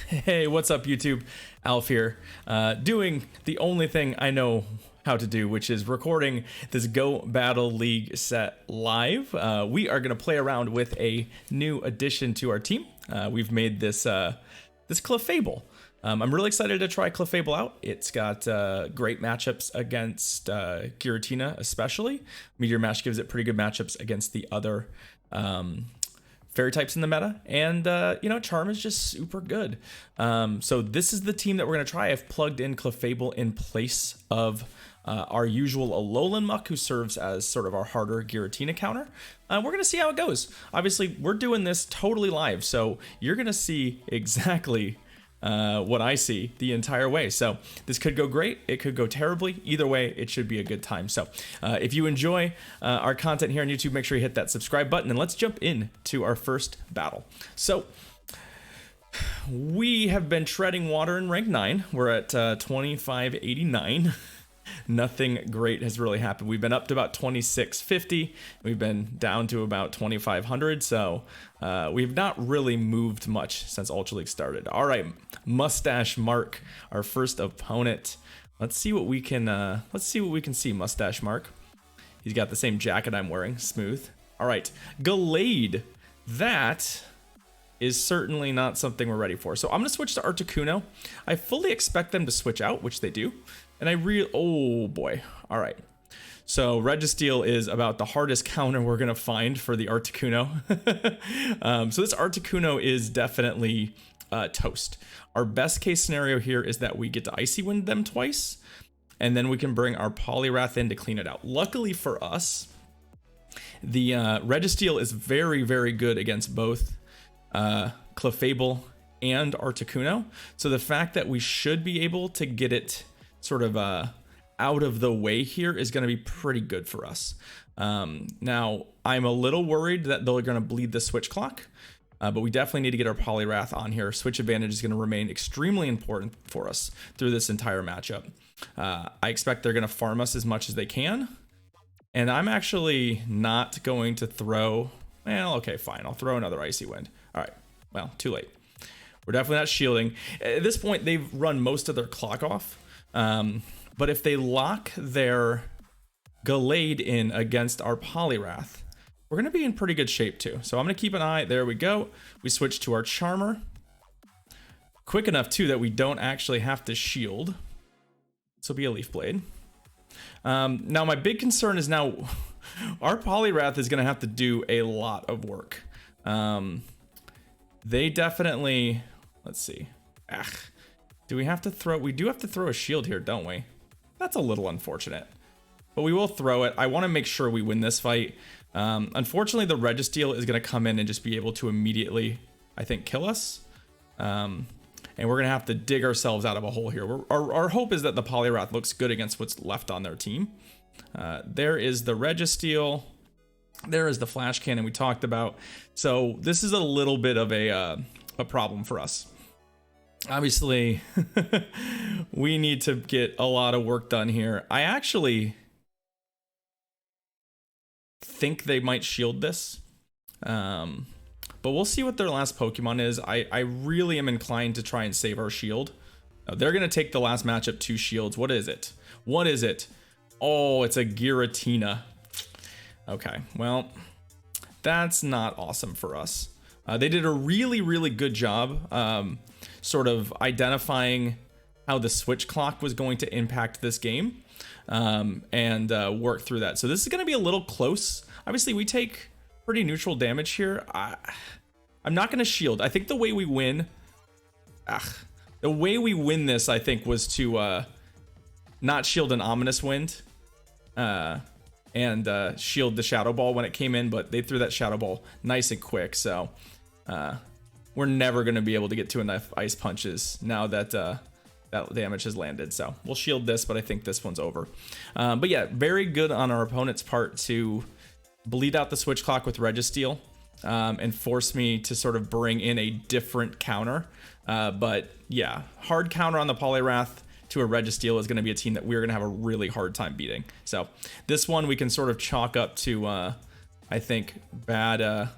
Hey, what's up, YouTube? Alf here, doing the only thing I know how to do, which is recording this Go Battle League set live. We are going to play around with a new addition to our team. We've made this this Clefable. I'm really excited to try Clefable out. It's got great matchups against Giratina, especially. Meteor Mash gives it pretty good matchups against the other fairy types in the meta, and you know, Charm is just super good. So this is the team that we're going to try. I've plugged in Clefable in place of our usual Alolan Muck, who serves as sort of our harder Giratina counter. We're going to see how it goes. Obviously, we're doing this totally live, so you're going to see exactly what I see the entire way. So this could go great, it could go terribly. Either way, it should be a good time. So if you enjoy our content here on YouTube, make sure you hit that subscribe button, and let's jump into our first battle. So we have been treading water in rank 9. We're at 2589. Nothing great has really happened. We've been up to about 2650. We've been down to about 2500. So we've not really moved much since Ultra League started. All right, Mustache Mark, our first opponent. Let's see what we can. See, Mustache Mark. He's got the same jacket I'm wearing. Smooth. All right, Gallade. That is certainly not something we're ready for. So I'm gonna switch to Articuno. I fully expect them to switch out, which they do. And oh boy. All right. So Registeel is about the hardest counter we're going to find for the Articuno. So this Articuno is definitely toast. Our best case scenario here is that we get to Icy Wind them twice, and then we can bring our Poliwrath in to clean it out. Luckily for us, the Registeel is very, very good against both Clefable and Articuno. So the fact that we should be able to get it sort of out of the way here is going to be pretty good for us. Now, I'm a little worried that they're going to bleed the switch clock, but we definitely need to get our Poliwrath on here. Switch advantage is going to remain extremely important for us through this entire matchup. I expect they're going to farm us as much as they can, and I'm actually not going to throw... Well, okay, fine. I'll throw another Icy Wind. All right. Well, too late. We're definitely not shielding. At this point, they've run most of their clock off. But if they lock their Gallade in against our Poliwrath, we're going to be in pretty good shape too. So I'm going to keep an eye. There we go. We switch to our Charmer. Quick enough too that we don't actually have to shield. This will be a Leaf Blade. Now my big concern is now our Poliwrath is going to have to do a lot of work. They definitely, let's see. Do we have to throw? We do have to throw a shield here, don't we? That's a little unfortunate, but we will throw it. I want to make sure we win this fight. Unfortunately, the Registeel is going to come in and just be able to immediately, I think, kill us. And we're going to have to dig ourselves out of a hole here. Our hope is that the Poliwrath looks good against what's left on their team. There is the Registeel. There is the Flash Cannon we talked about. So this is a little bit of a problem for us. Obviously, we need to get a lot of work done here. I actually think they might shield this, but we'll see what their last Pokemon is. I really am inclined to try and save our shield. They're going to take the last matchup 2 shields. What is it? What is it? Oh, it's a Giratina. Okay, well, that's not awesome for us. They did a really, really good job sort of identifying how the switch clock was going to impact this game and work through that. So this is going to be a little close. Obviously, we take pretty neutral damage here. I'm not going to shield. I think the way we win... the way we win this, I think, was to not shield an Ominous Wind and shield the Shadow Ball when it came in, but they threw that Shadow Ball nice and quick, so... we're never going to be able to get to enough Ice Punches now that that damage has landed. So we'll shield this, but I think this one's over. But yeah, very good on our opponent's part to bleed out the switch clock with Registeel and force me to sort of bring in a different counter. But yeah, hard counter on the Poliwrath to a Registeel is going to be a team that we're going to have a really hard time beating. So this one we can sort of chalk up to, I think, bad...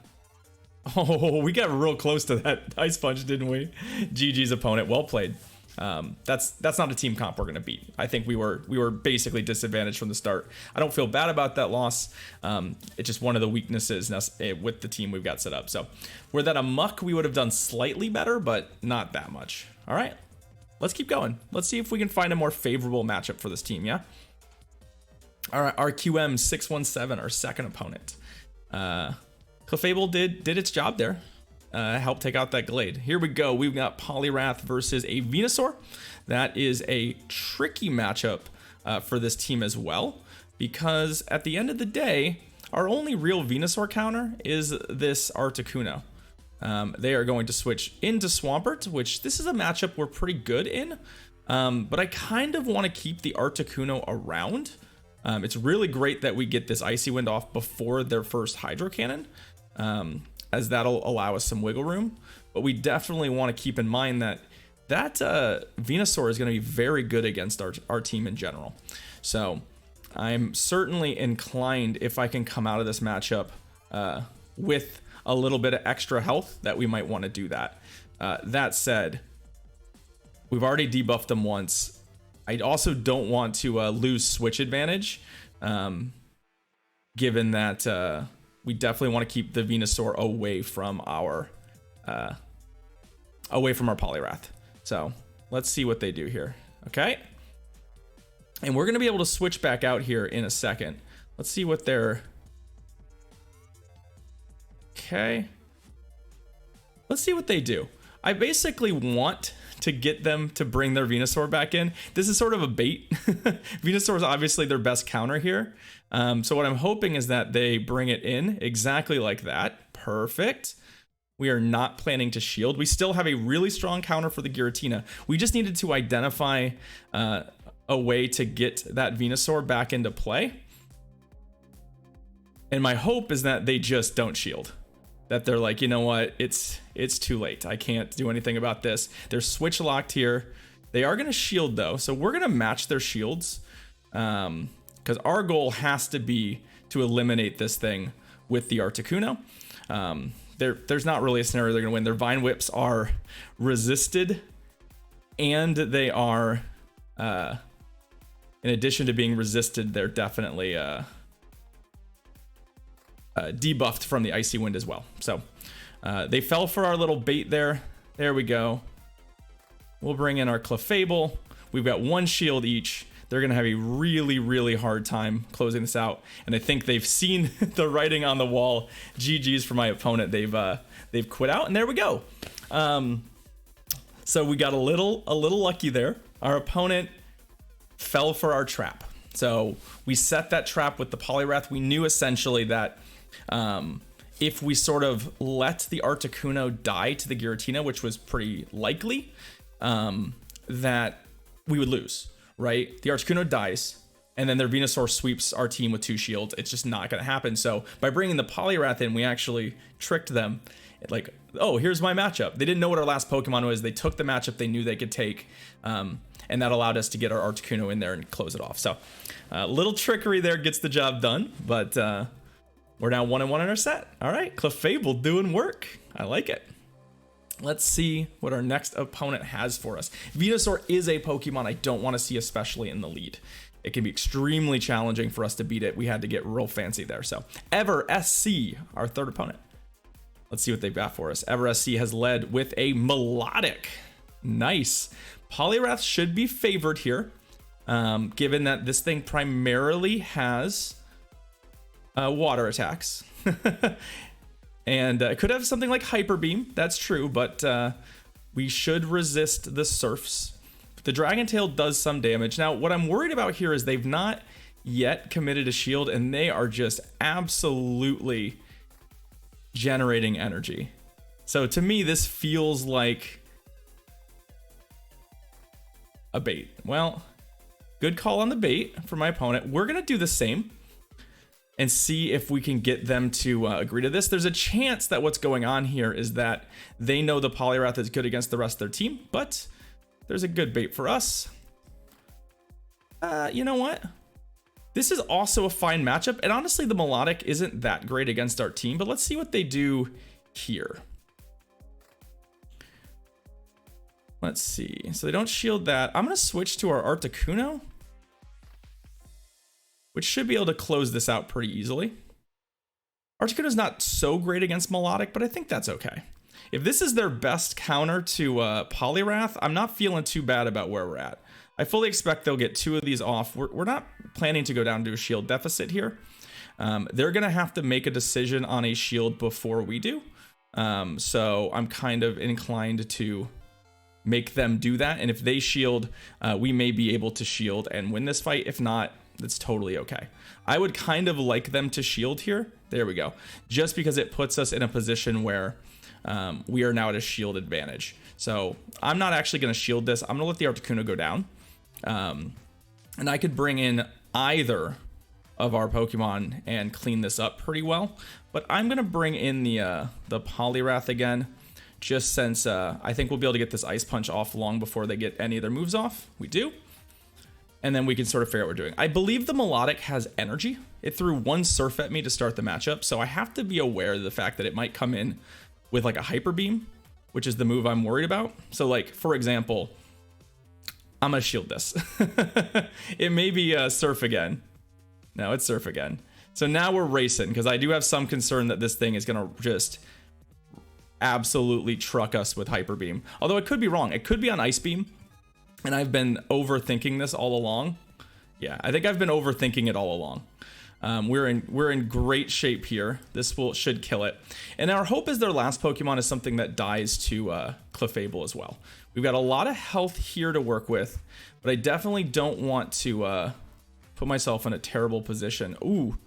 Oh, we got real close to that Ice Punch, didn't we? GG's opponent. Well played. That's not a team comp we're gonna beat. I think we were basically disadvantaged from the start. I don't feel bad about that loss. It's just one of the weaknesses with the team we've got set up. So were that a muck, we would have done slightly better, but not that much. All right, let's keep going. Let's see if we can find a more favorable matchup for this team. Yeah. All right, our QM 617, our second opponent. Clefable did its job there. Help take out that Glade. Here we go. We've got Poliwrath versus a Venusaur. That is a tricky matchup for this team as well, because at the end of the day, our only real Venusaur counter is this Articuno. They are going to switch into Swampert, which this is a matchup we're pretty good in, but I kind of want to keep the Articuno around. It's really great that we get this Icy Wind off before their first Hydro Cannon, as that'll allow us some wiggle room. But we definitely want to keep in mind that Venusaur is going to be very good against our team in general. So I'm certainly inclined, if I can come out of this matchup with a little bit of extra health, that we might want to do that. That said, we've already debuffed them once. I also don't want to lose switch advantage, given that we definitely want to keep the Venusaur away from our Poliwrath. So let's see what they do here. Okay, and we're gonna be able to switch back out here in a second. Let's see what they're. Okay, let's see what they do. I basically want to get them to bring their Venusaur back in. This is sort of a bait. Venusaur is obviously their best counter here. So what I'm hoping is that they bring it in exactly like that. Perfect. We are not planning to shield. We still have a really strong counter for the Giratina. We just needed to identify a way to get that Venusaur back into play. And my hope is that they just don't shield. That they're like, you know what, it's too late. I can't do anything about this. They're switch locked here. They are going to shield though, so we're going to match their shields, because our goal has to be to eliminate this thing with the Articuno. There's not really a scenario they're going to win. Their Vine Whips are resisted, and they are, in addition to being resisted, they're definitely debuffed from the Icy Wind as well. So they fell for our little bait there. There we go. We'll bring in our Clefable. We've got one shield each. They're gonna have a really, really hard time closing this out, and I think they've seen the writing on the wall. GG's for my opponent. They've quit out, and there we go. So we got a little lucky there. Our opponent fell for our trap. So we set that trap with the Poliwrath. We knew essentially that if we sort of let the Articuno die to the Giratina, which was pretty likely, that we would lose, right? The Articuno dies, and then their Venusaur sweeps our team with 2 shields. It's just not going to happen. So by bringing the Poliwrath in, we actually tricked them. Like, oh, here's my matchup. They didn't know what our last Pokemon was. They took the matchup they knew they could take, and that allowed us to get our Articuno in there and close it off. So little trickery there gets the job done, but we're now 1-1 in our set. All right, Clefable doing work. I like it. Let's see what our next opponent has for us. Venusaur is a Pokemon I don't want to see, especially in the lead. It can be extremely challenging for us to beat it. We had to get real fancy there. So Ever SC, our third opponent. Let's see what they've got for us. Ever SC has led with a Melodic. Nice. Poliwrath should be favored here, given that this thing primarily has water attacks. And it could have something like Hyper Beam. That's true, but we should resist the Surfs. The Dragon Tail does some damage. Now, what I'm worried about here is they've not yet committed a shield, and they are just absolutely generating energy. So to me, this feels like a bait. Well, good call on the bait for my opponent. We're going to do the same and see if we can get them to agree to this. There's a chance that what's going on here is that they know the Poliwrath is good against the rest of their team, but there's a good bait for us. You know what? This is also a fine matchup, and honestly, the Melodic isn't that great against our team, but let's see what they do here. Let's see. So they don't shield that. I'm going to switch to our Articuno, which should be able to close this out pretty easily. Articuno's not so great against Melodic, but I think that's okay. If this is their best counter to Poliwrath, I'm not feeling too bad about where we're at. I fully expect they'll get 2 of these off. We're not planning to go down to a shield deficit here. They're going to have to make a decision on a shield before we do. So I'm kind of inclined to make them do that, and if they shield, we may be able to shield and win this fight. If not, that's totally okay. I would kind of like them to shield here. There we go. Just because it puts us in a position where we are now at a shield advantage. So I'm not actually going to shield this. I'm going to let the Articuno go down, and I could bring in either of our Pokemon and clean this up pretty well, but I'm going to bring in the Poliwrath again, just since I think we'll be able to get this Ice Punch off long before they get any of their moves off. We do. And then we can sort of figure out what we're doing. I believe the Melodic has energy. It threw 1 Surf at me to start the matchup, so I have to be aware of the fact that it might come in with like a Hyper Beam, which is the move I'm worried about. So like, for example, I'm going to shield this. It may be Surf again. No, it's Surf again. So now we're racing, because I do have some concern that this thing is going to just absolutely truck us with Hyper Beam. Although it could be wrong. It could be on Ice Beam, and I've been overthinking this all along. Yeah, I think I've been overthinking it all along. We're in great shape here. This should kill it. And our hope is their last Pokemon is something that dies to Clefable as well. We've got a lot of health here to work with, but I definitely don't want to put myself in a terrible position. Ooh.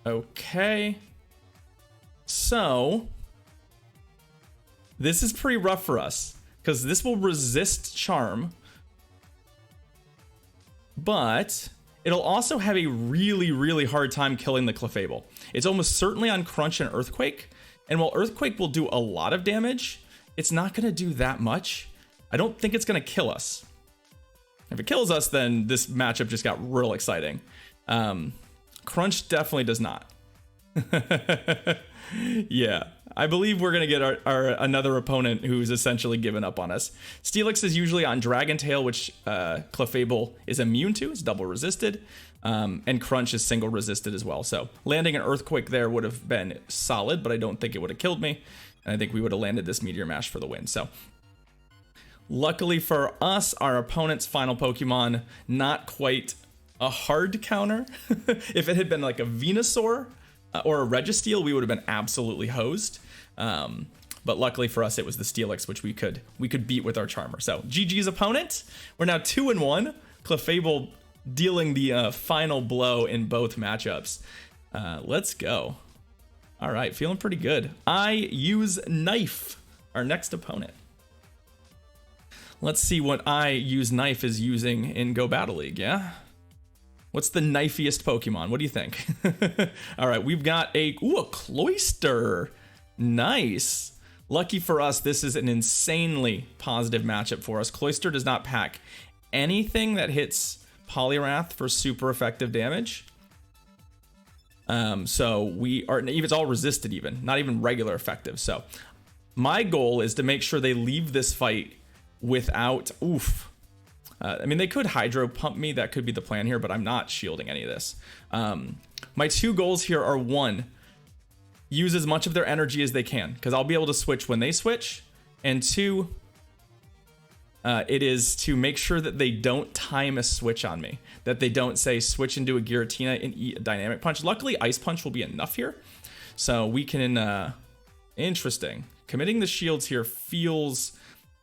Okay. So this is pretty rough for us, because this will resist Charm, but it'll also have a really, really hard time killing the Clefable. It's almost certainly on Crunch and Earthquake, and while Earthquake will do a lot of damage, it's not going to do that much. I don't think it's going to kill us. If it kills us, then this matchup just got real exciting. Crunch definitely does not. Yeah, I believe we're going to get our another opponent who's essentially given up on us. Steelix is usually on Dragon Tail, which Clefable is immune to. It's double resisted. And Crunch is single resisted as well. So landing an Earthquake there would have been solid, but I don't think it would have killed me. And I think we would have landed this Meteor Mash for the win. So luckily for us, our opponent's final Pokemon, not quite a hard counter. If it had been like a Venusaur or a Registeel, we would have been absolutely hosed. But luckily for us, it was the Steelix, which we could beat with our Charmer. So GG's opponent. We're now 2-1. Clefable dealing the final blow in both matchups. Let's go. All right, feeling pretty good. I use Knife, our next opponent. Let's see what I use Knife is using in Go Battle League, yeah? What's the knifiest Pokemon? What do you think? All right, we've got a Cloyster. Nice. Lucky for us, this is an insanely positive matchup for us. Cloyster does not pack anything that hits Poliwrath for super effective damage. So we are, it's all resisted even, not even regular effective. So my goal is to make sure they leave this fight without, I mean, they could Hydro Pump me. That could be the plan here, but I'm not shielding any of this. My 2 goals here are 1, use as much of their energy as they can, because I'll be able to switch when they switch. And 2, it is to make sure that they don't time a switch on me, that they don't say switch into a Giratina and eat a Dynamic Punch. Luckily, Ice Punch will be enough here. So we can, interesting. Committing the shields here feels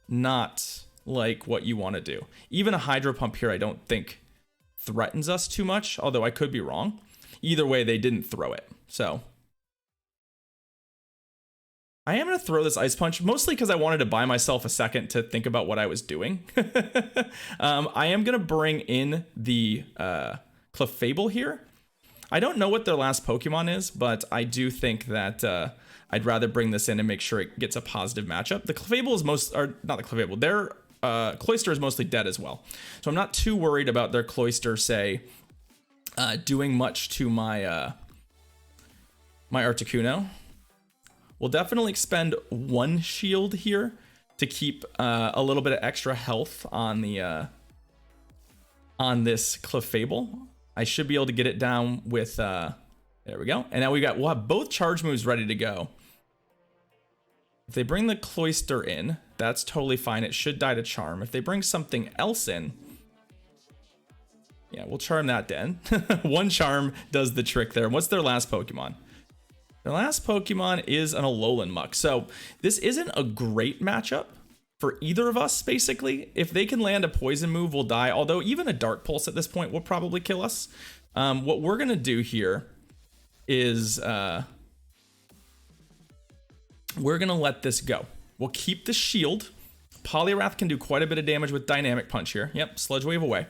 not like what you want to do. Even a Hydro Pump here I don't think threatens us too much, although I could be wrong. Either way, they didn't throw it. So I am going to throw this Ice Punch, mostly because I wanted to buy myself a second to think about what I was doing. I am going to bring in the Clefable here. I don't know what their last Pokemon is, but I do think that I'd rather bring this in and make sure it gets a positive matchup. The Clefable is not the Clefable, their Cloyster is mostly dead as well. So I'm not too worried about their Cloyster, say, doing much to my my Articuno. We'll definitely expend 1 shield here to keep a little bit of extra health on the on this Clefable. I should be able to get it down with there we go. And now we'll have both charge moves ready to go. If they bring the Cloister in, that's totally fine. It should die to Charm. If they bring something else in, yeah, we'll Charm that then. 1 Charm does the trick there. What's their last Pokemon? Their last Pokemon is an Alolan Muck. So this isn't a great matchup for either of us, basically. If they can land a poison move, we'll die. Although even a Dark Pulse at this point will probably kill us. What we're going to do here is we're going to let this go. We'll keep the shield. Poliwrath can do quite a bit of damage with Dynamic Punch here. Yep, Sludge Wave away.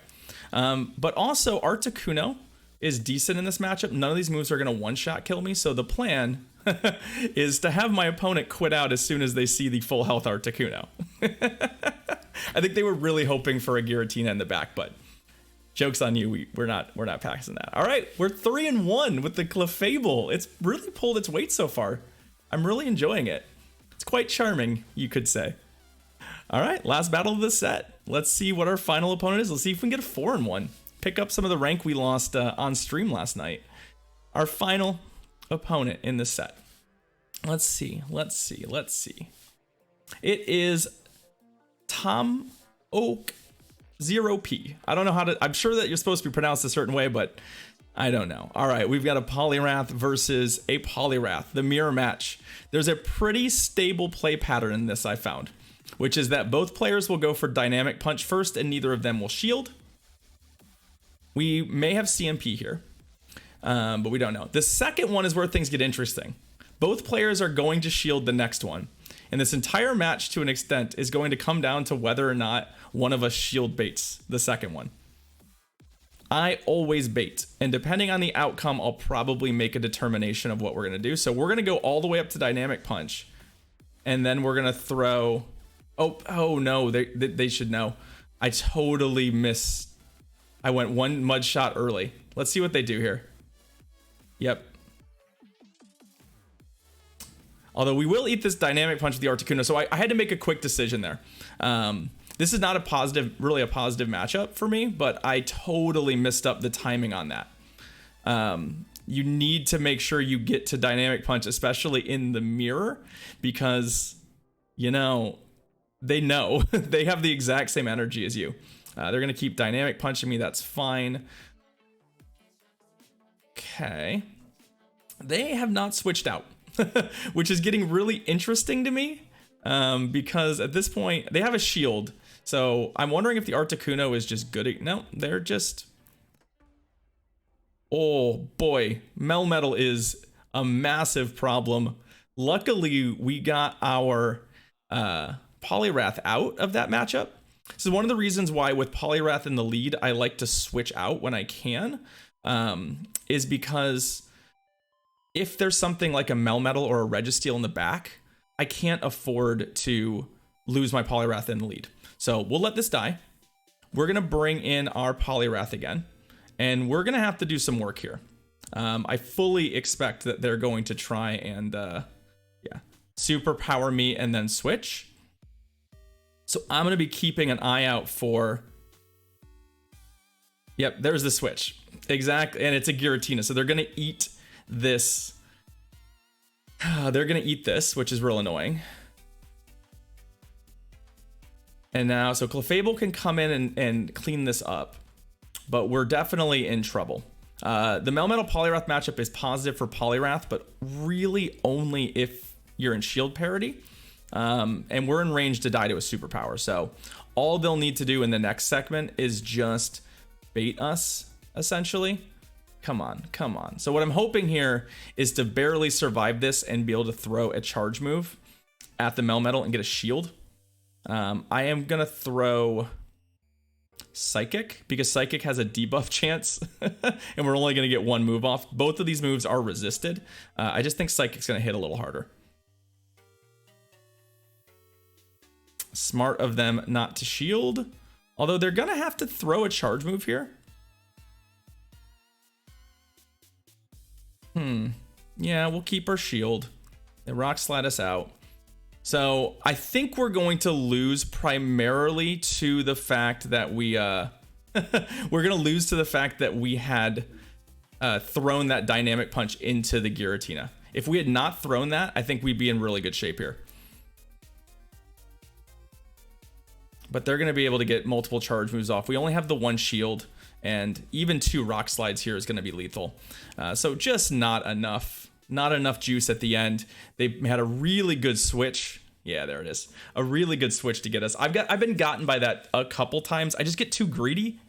But also, Articuno is decent in this matchup. None of these moves are going to one-shot kill me, so the plan is to have my opponent quit out as soon as they see the full health Articuno. I think they were really hoping for a Giratina in the back, but joke's on you. We're not passing that. All right, we're 3-1 with the Clefable. It's really pulled its weight so far. I'm really enjoying it. It's quite charming, you could say. All right, last battle of the set. Let's see what our final opponent is. Let's see if we can get a 4-1. Pick up some of the rank we lost on stream last night. Our final opponent in the set. Let's see. It is Tom Oak 0P. I don't know how to, I'm sure that you're supposed to be pronounced a certain way, but I don't know. All right, we've got a Poliwrath versus a Poliwrath, the mirror match. There's a pretty stable play pattern in this, I found, which is that both players will go for Dynamic Punch first and neither of them will shield. We may have CMP here, but we don't know. The second one is where things get interesting. Both players are going to shield the next one. And this entire match, to an extent, is going to come down to whether or not one of us shield baits the second one. I always bait, and depending on the outcome, I'll probably make a determination of what we're going to do. So we're going to go all the way up to Dynamic Punch, and then we're going to throw... Oh no, they should know. I totally missed. I went 1 mud shot early. Let's see what they do here. Yep. Although we will eat this Dynamic Punch with the Articuno, so I had to make a quick decision there. This is not a positive, really a positive matchup for me, but I totally messed up the timing on that. You need to make sure you get to Dynamic Punch, especially in the mirror, because, you know, they know. They have the exact same energy as you. They're going to keep Dynamic Punching me. That's fine. Okay. They have not switched out, which is getting really interesting to me, because at this point, they have a shield. So I'm wondering if the Articuno is just good. No, they're just... Oh, boy. Melmetal is a massive problem. Luckily, we got our Poliwrath out of that matchup. This is one of the reasons why with Poliwrath in the lead, I like to switch out when I can, is because if there's something like a Melmetal or a Registeel in the back, I can't afford to lose my Poliwrath in the lead. So we'll let this die. We're going to bring in our Poliwrath again, and we're going to have to do some work here. I fully expect that they're going to try and, superpower me and then switch. So I'm going to be keeping an eye out for... Yep, there's the switch. Exactly, and it's a Giratina, so they're going to eat this. They're going to eat this, which is real annoying. And now, so Clefable can come in and clean this up, but we're definitely in trouble. The Melmetal Poliwrath matchup is positive for Poliwrath, but really only if you're in shield parity. And we're in range to die to a superpower. So all they'll need to do in the next segment is just bait us, essentially. Come on. So what I'm hoping here is to barely survive this and be able to throw a charge move at the Melmetal and get a shield. I am going to throw Psychic, because Psychic has a debuff chance, and we're only going to get 1 move off. Both of these moves are resisted. I just think Psychic's going to hit a little harder. Smart of them not to shield, although they're going to have to throw a charge move here. Yeah, we'll keep our shield. They rock slide us out. So I think we're going to lose primarily to the fact that we we're gonna lose to the fact that we had thrown that dynamic punch into the Giratina. If we had not thrown that, I think we'd be in really good shape here. But they're gonna be able to get multiple charge moves off. We only have the one shield, and even 2 rock slides here is gonna be lethal. So just not enough juice at the end. They had a really good switch. Yeah, there it is. A really good switch to get us. I've been gotten by that a couple times. I just get too greedy.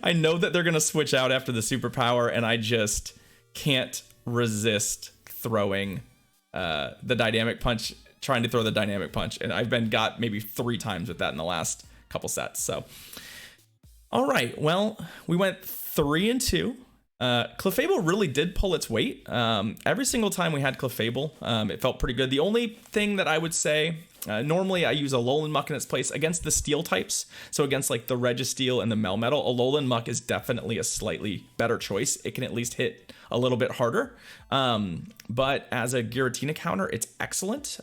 I know that they're gonna switch out after the superpower, and I just can't resist throwing the dynamic punch, trying to throw the dynamic punch. And I've been got maybe 3 times with that in the last couple sets. So, all right, well, we went 3 and 2. Clefable really did pull its weight. Every single time we had Clefable, it felt pretty good. The only thing that I would say, normally I use a Alolan Muck in its place against the steel types. So against like the Registeel and the Melmetal, Alolan Muck is definitely a slightly better choice. It can at least hit a little bit harder. But as a Giratina counter, it's excellent.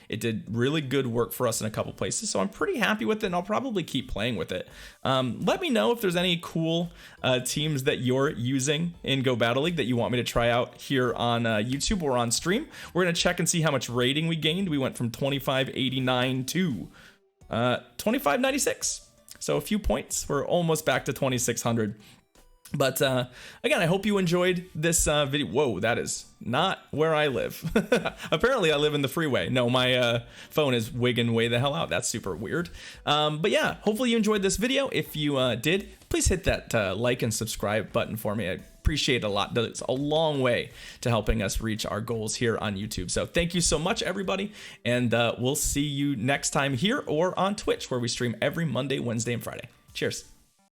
It did really good work for us in a couple places, so I'm pretty happy with it, and I'll probably keep playing with it. Let me know if there's any cool teams that you're using in Go Battle League that you want me to try out here on YouTube or on stream. We're going to check and see how much rating we gained. We went from 2589 to 2596. So a few points. We're almost back to 2600. But again, I hope you enjoyed this video. Whoa, that is not where I live. Apparently, I live in the freeway. No, my phone is wigging way the hell out. That's super weird. But yeah, hopefully you enjoyed this video. If you did, please hit that like and subscribe button for me. I appreciate it a lot. It's a long way to helping us reach our goals here on YouTube. So thank you so much, everybody. And we'll see you next time here or on Twitch, where we stream every Monday, Wednesday, and Friday. Cheers.